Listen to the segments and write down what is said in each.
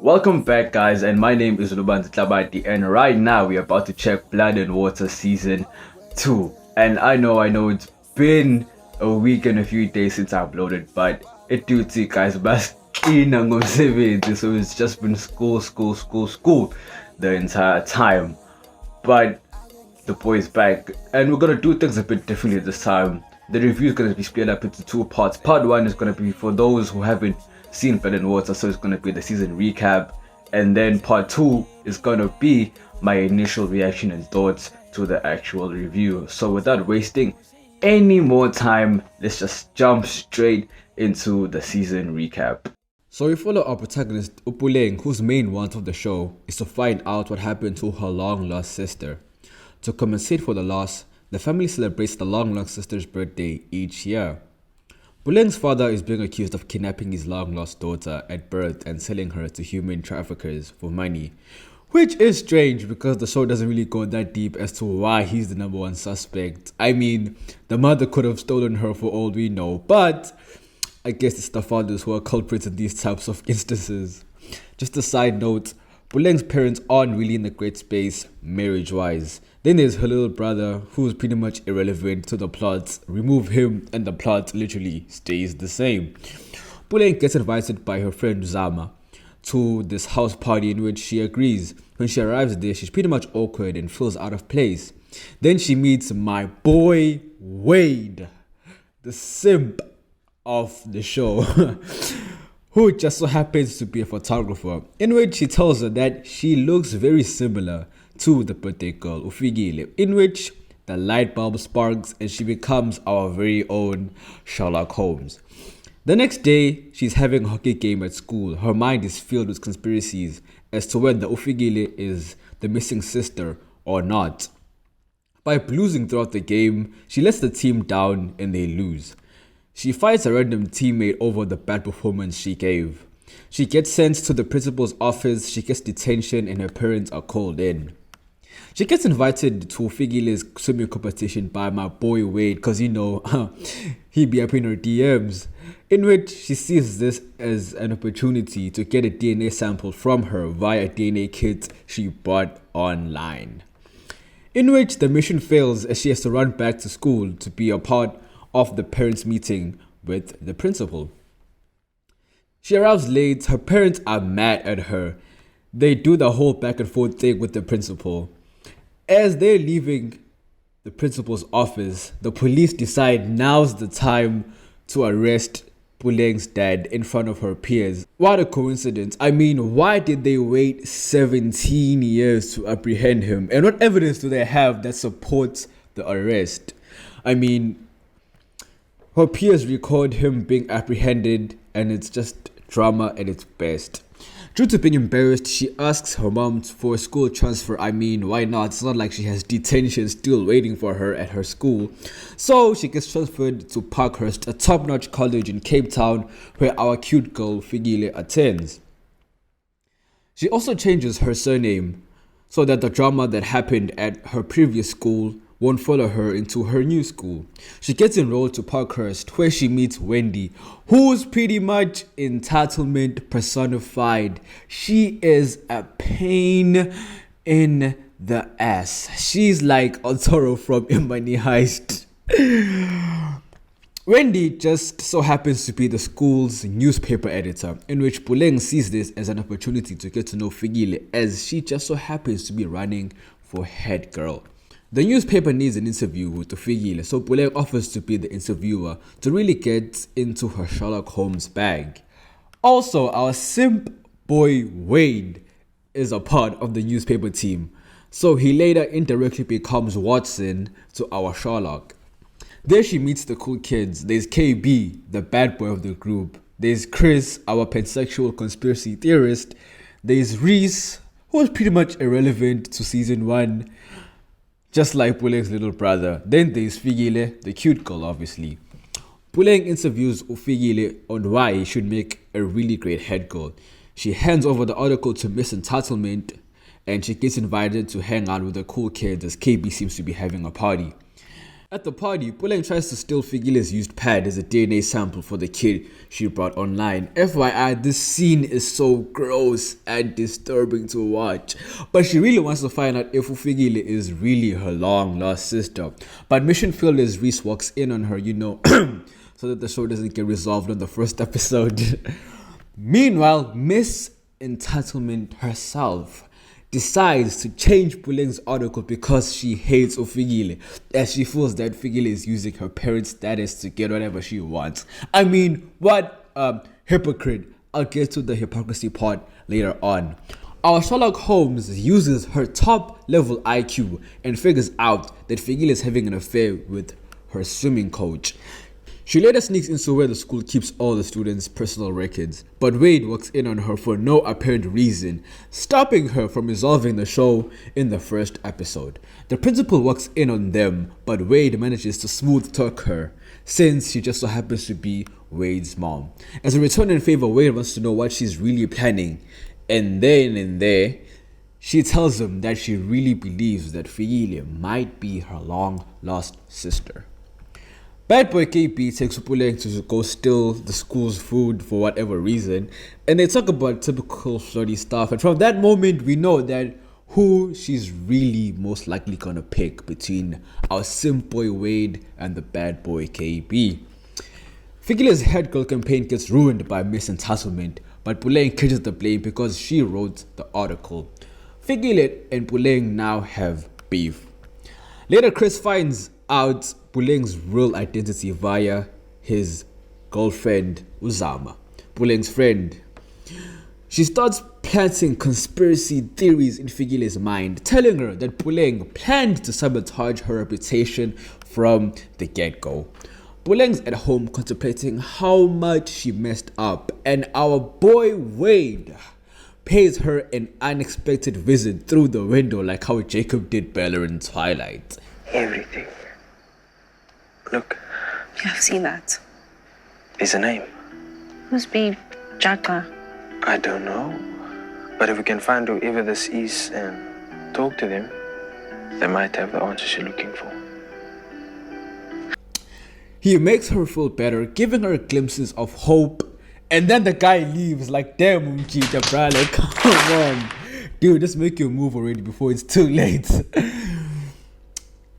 Welcome back, guys, and my name is Luban Tlabati, and right now we are about to check Blood and Water Season 2. And I know, it's been a week and a few days since I uploaded, but it do take guys, but so it's just been school the entire time. But the boys back, and we're gonna do things a bit differently this time. The review is gonna be split up into two parts. Part one is gonna be for those who haven't seen Blood and Water, so it's gonna be the season recap, and then part two is gonna be my initial reaction and thoughts to the actual review. So without wasting any more time, let's just jump straight into the season recap. So we follow our protagonist Upuleng, whose main want of the show is to find out what happened to her long-lost sister. To compensate for the loss, the family celebrates the long-lost sister's birthday each year. Buleng's father is being accused of kidnapping his long-lost daughter at birth and selling her to human traffickers for money, which is strange because the show doesn't really go that deep as to why he's the number one suspect. I mean, the mother could have stolen her for all we know, but I guess it's the fathers who are culprits in these types of instances. Just a side note, Buleng's parents aren't really in a great space marriage-wise. Then there's her little brother, who's pretty much irrelevant to the plot. Remove him and the plot literally stays the same. Buleng gets invited by her friend Zama to this house party in which she agrees. When she arrives there, she's pretty much awkward and feels out of place. Then she meets my boy Wade, the simp of the show, who just so happens to be a photographer, in which she tells her that she looks very similar to the birthday girl Ufigile, in which the light bulb sparks and she becomes our very own Sherlock Holmes. The next day, she's having a hockey game at school. Her mind is filled with conspiracies as to whether Ufigile is the missing sister or not. By losing throughout the game, she lets the team down and they lose. She fights a random teammate over the bad performance she gave. She gets sent to the principal's office, she gets detention, and her parents are called in. She gets invited to Figile's swimming competition by my boy Wade, because he be up in her DMs, in which she sees this as an opportunity to get a DNA sample from her via a DNA kit she bought online. In which the mission fails as she has to run back to school to be a part of the parents' meeting with the principal. She arrives late, her parents are mad at her. They do the whole back and forth thing with the principal. As they're leaving the principal's office, the police decide now's the time to arrest Buleng's dad in front of her peers. What a coincidence. I mean, why did they wait 17 years to apprehend him? And what evidence do they have that supports the arrest? I mean, her peers record him being apprehended and it's just drama at its best. Due to being embarrassed, she asks her mom for a school transfer. I mean, why not? It's not like she has detention still waiting for her at her school. So she gets transferred to Parkhurst, a top-notch college in Cape Town where our cute girl Figile attends. She also changes her surname so that the drama that happened at her previous school won't follow her into her new school. She gets enrolled to Parkhurst where she meets Wendy, who's pretty much entitlement personified. She is a pain in the ass. She's like Otoro from Imani Heist. Wendy just so happens to be the school's newspaper editor, in which Buleng sees this as an opportunity to get to know Figile, as she just so happens to be running for head girl. The newspaper needs an interview with Figile, so Buleng offers to be the interviewer to really get into her Sherlock Holmes bag. Also, our simp boy Wade is a part of the newspaper team, so he later indirectly becomes Watson to our Sherlock. There she meets the cool kids. There's KB, the bad boy of the group. There's Chris, our pansexual conspiracy theorist. There's Reese, who is pretty much irrelevant to season 1, just like Buleng's little brother. Then there's Figile, the cute girl, obviously. Buleng interviews Figile on why he should make a really great head girl. She hands over the article to Miss Entitlement, and she gets invited to hang out with the cool kids as KB seems to be having a party. At the party, Puleng tries to steal Figile's used pad as a DNA sample for the kid she brought online. FYI, this scene is so gross and disturbing to watch. But she really wants to find out if Figile is really her long-lost sister. But mission failed as Reese walks in on her, so that the show doesn't get resolved on the first episode. Meanwhile, Miss Entitlement herself decides to change Puleng's article because she hates Ofigile, as she feels that Figile is using her parents' status to get whatever she wants. I mean, what a hypocrite. I'll get to the hypocrisy part later on. Our Sherlock Holmes uses her top level IQ and figures out that Figile is having an affair with her swimming coach. She later sneaks into where the school keeps all the students' personal records, but Wade walks in on her for no apparent reason, stopping her from resolving the show in the first episode. The principal walks in on them, but Wade manages to smooth talk her, since she just so happens to be Wade's mom. As a return in favor, Wade wants to know what she's really planning, and then in there, she tells him that she really believes that Figile might be her long-lost sister. Bad boy KB takes Puleng to go steal the school's food for whatever reason, and they talk about typical flirty stuff, and from that moment we know that who she's really most likely gonna pick between our simp boy Wade and the bad boy KB. Figile's head girl campaign gets ruined by Miss Entitlement, but Puleng catches the blame because she wrote the article. Figile and Puleng now have beef. Later, Chris finds out Puleng's real identity via his girlfriend Uzama, Puleng's friend. She starts planting conspiracy theories in Figile's mind, telling her that Puleng planned to sabotage her reputation from the get-go. Puleng's at home contemplating how much she messed up, and our boy Wade pays her an unexpected visit through the window like how Jacob did Bella in Twilight. Everything. Look. Yeah, I've seen that. Is a name? Must be Jaka. I don't know. But if we can find whoever this is and talk to them, they might have the answers you're looking for. He makes her feel better, giving her glimpses of hope, and then the guy leaves like, damn, Umchita, bro, like, come on. Dude, just make your move already before it's too late.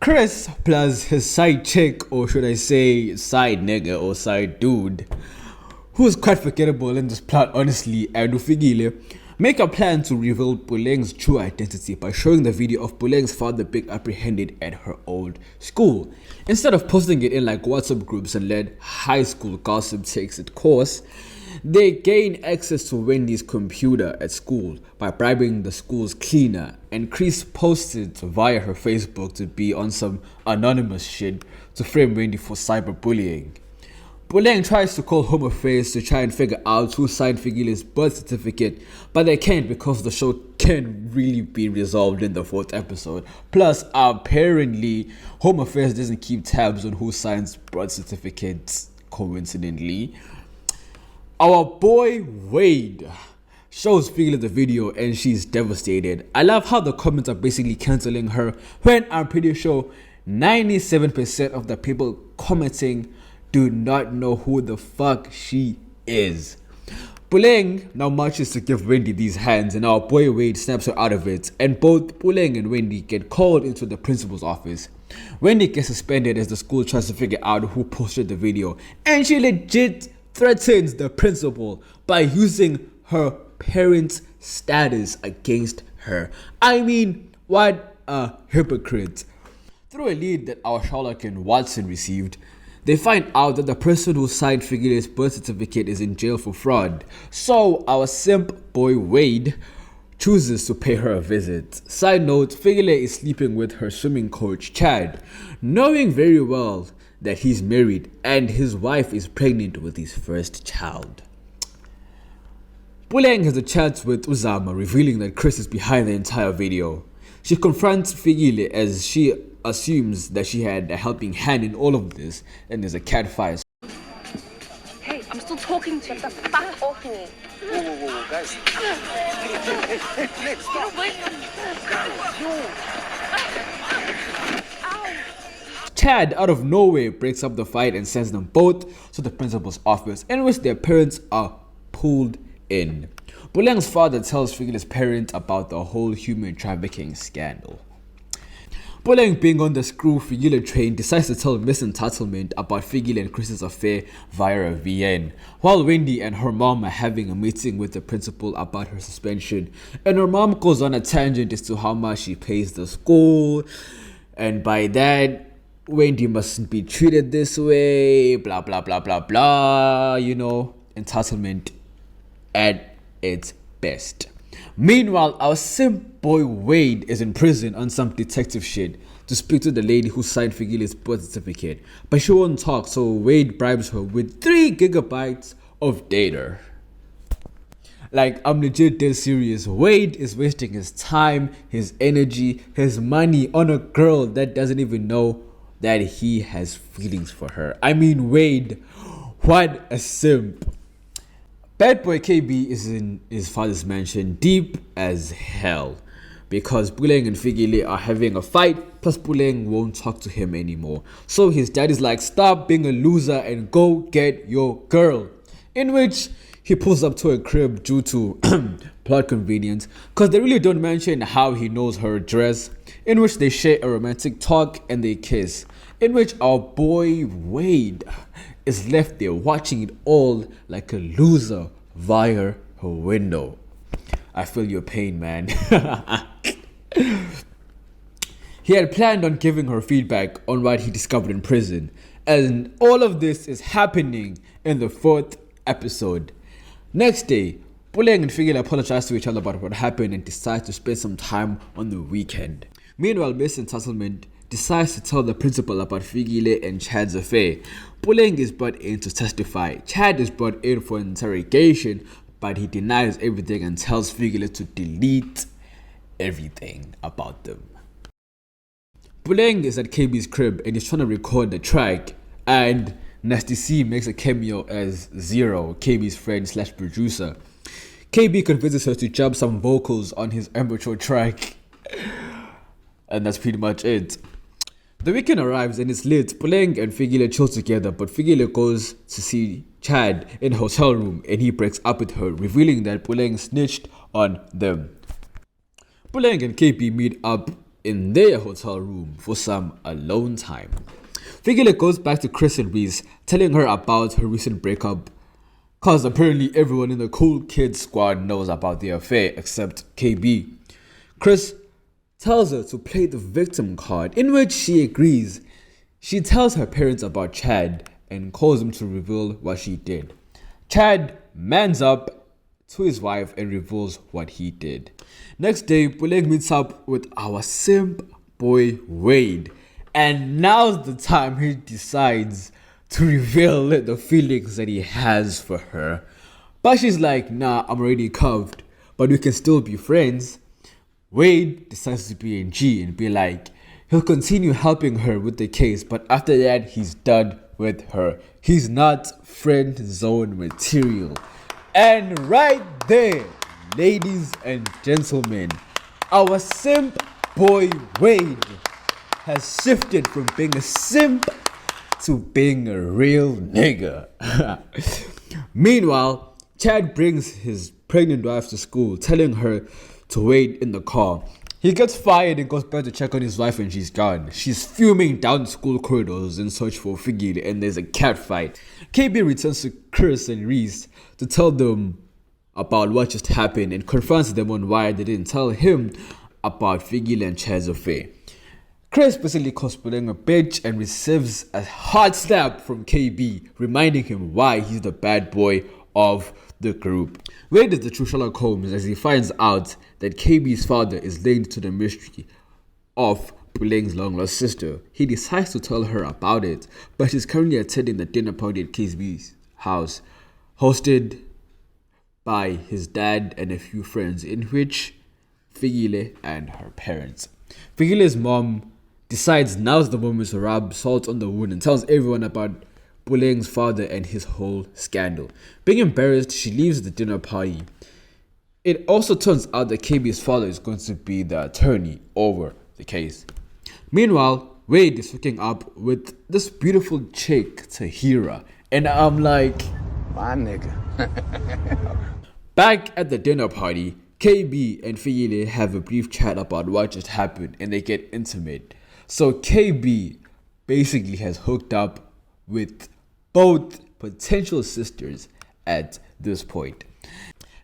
Chris plus his side chick, or should I say side nigga or side dude, who's quite forgettable in this plot honestly, and Ufigile, make a plan to reveal Puleng's true identity by showing the video of Puleng's father being apprehended at her old school. Instead of posting it in like WhatsApp groups and let high school gossip takes its course, they gain access to Wendy's computer at school by bribing the school's cleaner, and Chris posted via her Facebook to be on some anonymous shit to frame Wendy for cyberbullying. Puleng tries to call Home Affairs to try and figure out who signed Figile's birth certificate, but they can't because the show can't really be resolved in the 4th episode. Plus, apparently, Home Affairs doesn't keep tabs on who signs birth certificates, coincidentally. Our boy Wade shows Figile the video and she's devastated. I love how the comments are basically cancelling her when I'm pretty sure 97% of the people commenting do not know who the fuck she is. Puleng now marches to give Wendy these hands, and our boy Wade snaps her out of it, and both Puleng and Wendy get called into the principal's office. Wendy gets suspended as the school tries to figure out who posted the video, and she legit threatens the principal by using her parents' status against her. I mean, what a hypocrite. Through a lead that our Sherlock and Watson received, they find out that the person who signed Figile's birth certificate is in jail for fraud. So our simp boy Wade chooses to pay her a visit. Side note, Figile is sleeping with her swimming coach Chad, knowing very well that he's married and his wife is pregnant with his first child. Puleng has a chat with Uzama, revealing that Chris is behind the entire video. She confronts Figile as she assumes that she had a helping hand in all of this, and there's a cat fight. Hey, I'm still talking to you. Get the fuck off me. Whoa, guys. Chad, out of nowhere, breaks up the fight and sends them both to the principal's office, in which their parents are pulled in. Puleng's father tells Figile's parents about the whole human trafficking scandal. Puleng, being on the screw Figile train, decides to tell Miss Entitlement about Figile and Chris's affair via a VN, while Wendy and her mom are having a meeting with the principal about her suspension, and her mom goes on a tangent as to how much she pays the school, and by that, Wendy mustn't be treated this way, blah blah blah blah blah, entitlement at its best. Meanwhile, our simp boy Wade is in prison on some detective shit to speak to the lady who signed Figile's birth certificate, but she won't talk, so Wade bribes her with 3 gigabytes of data. Like, I'm legit dead serious. Wade is wasting his time, his energy, his money on a girl that doesn't even know that he has feelings for her. I mean, Wade, what a simp. Bad boy KB is in his father's mansion deep as hell because Puleng and Figile are having a fight, plus Puleng won't talk to him anymore. So his dad is like, stop being a loser and go get your girl. In which he pulls up to a crib due to plot convenience, because they really don't mention how he knows her address, in which they share a romantic talk and they kiss, in which our boy Wade is left there watching it all like a loser via her window. I feel your pain, man. He had planned on giving her feedback on what he discovered in prison, and all of this is happening in the 4th episode. Next day, Puleng and Figile apologize to each other about what happened and decide to spend some time on the weekend. Meanwhile, Miss Entitlement decides to tell the principal about Figile and Chad's affair. Puleng is brought in to testify. Chad is brought in for interrogation, but he denies everything and tells Figile to delete everything about them. Puleng is at KB's crib and is trying to record the track, and Nasty C makes a cameo as Zero, KB's friend / producer. KB convinces her to jump some vocals on his amateur track, and that's pretty much it. The weekend arrives and it's lit. Puleng and Figile chill together, but Figile goes to see Chad in a hotel room and he breaks up with her, revealing that Puleng snitched on them. Puleng and KB meet up in their hotel room for some alone time. Figile goes back to Chris and Reese, telling her about her recent breakup, cause apparently everyone in the Cool Kids squad knows about the affair except KB. Chris tells her to play the victim card, in which she agrees. She tells her parents about Chad and calls them to reveal what she did. Chad mans up to his wife and reveals what he did. Next day, Puleng meets up with our simp boy Wade, and now's the time he decides to reveal the feelings that he has for her. But she's like, nah, I'm already cuffed, but we can still be friends. Wade decides to be in G and be like, he'll continue helping her with the case, but after that, he's done with her. He's not friend zone material. And right there, ladies and gentlemen, our simp boy Wade has shifted from being a simp to being a real nigga. Meanwhile, Chad brings his pregnant wife to school, telling her to wait in the car. He gets fired and goes back to check on his wife and she's gone. She's fuming down school corridors in search for Figile and there's a cat fight. KB returns to Chris and Reese to tell them about what just happened and confronts them on why they didn't tell him about Figile and Chad's affair. Chris basically calls Puleng a bitch and receives a hard slap from KB, reminding him why he's the bad boy of the group. Wade is the true Sherlock Holmes as he finds out that KB's father is linked to the mystery of Puleng's long-lost sister. He decides to tell her about it, but she's currently attending the dinner party at KB's house, hosted by his dad and a few friends, in which Figile and her parents. Figile's mom decides now's the moment to rub salt on the wound and tells everyone about Puleng's father and his whole scandal. Being embarrassed, she leaves the dinner party. It also turns out that KB's father is going to be the attorney over the case. Meanwhile, Wade is hooking up with this beautiful chick, Tahira. And I'm like, My nigga. back at the dinner party, KB and Fikile have a brief chat about what just happened and they get intimate. So KB basically has hooked up with both potential sisters at this point.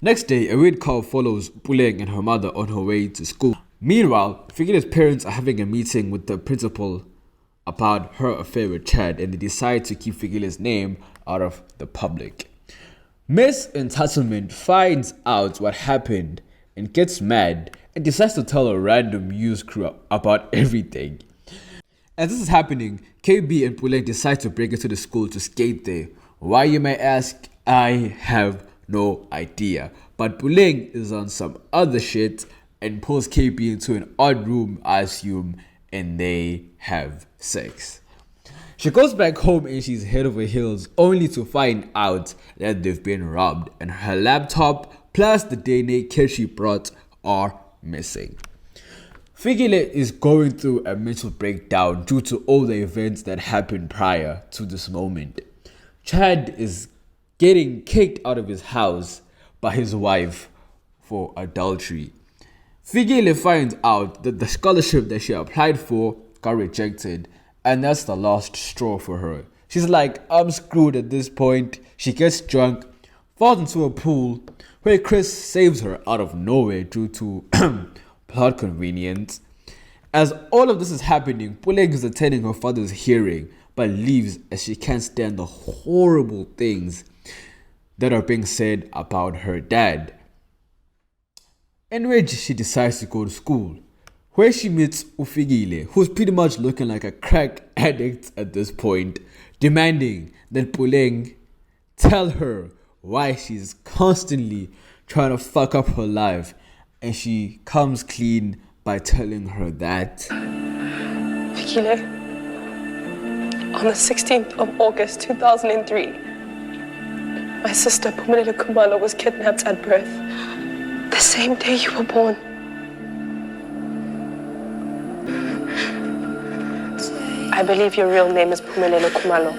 Next day, a weird call follows Puleng and her mother on her way to school. Meanwhile, Fikile's parents are having a meeting with the principal about her affair with Chad, and they decide to keep Fikile's name out of the public. Miss Entitlement finds out what happened and gets mad and decides to tell a random news crew about everything. As this is happening, KB and Puleng decide to break into the school to skate there. Why, you may ask? I have no idea. But Puleng is on some other shit and pulls KB into an odd room, I assume, and they have sex. She goes back home and she's head over heels only to find out that they've been robbed and her laptop plus the DNA kit she brought are missing. Fikile is going through a mental breakdown due to all the events that happened prior to this moment. Chad is getting kicked out of his house by his wife for adultery. Fikile finds out that the scholarship that she applied for got rejected, and that's the last straw for her. She's like, I'm screwed at this point. She gets drunk, falls into a pool where Chris saves her out of nowhere due to plot convenience. As all of this is happening, Puleng is attending her father's hearing but leaves as she can't stand the horrible things that are being said about her dad. Enraged, she decides to go to school, where she meets Ufigile, who's pretty much looking like a crack addict at this point, demanding that Puleng tell her why she's constantly trying to fuck up her life, and she comes clean by telling her that Fikile, on the 16th of August 2003, my sister Pumela Kumalo was kidnapped at birth, the same day you were born. I believe your real name is Pumela Kumalo.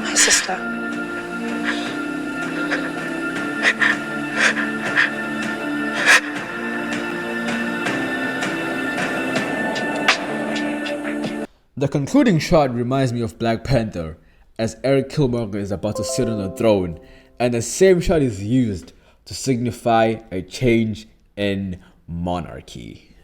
My sister. The concluding shot reminds me of Black Panther, as Eric Killmonger is about to sit on the throne, and the same shot is used to signify a change in monarchy.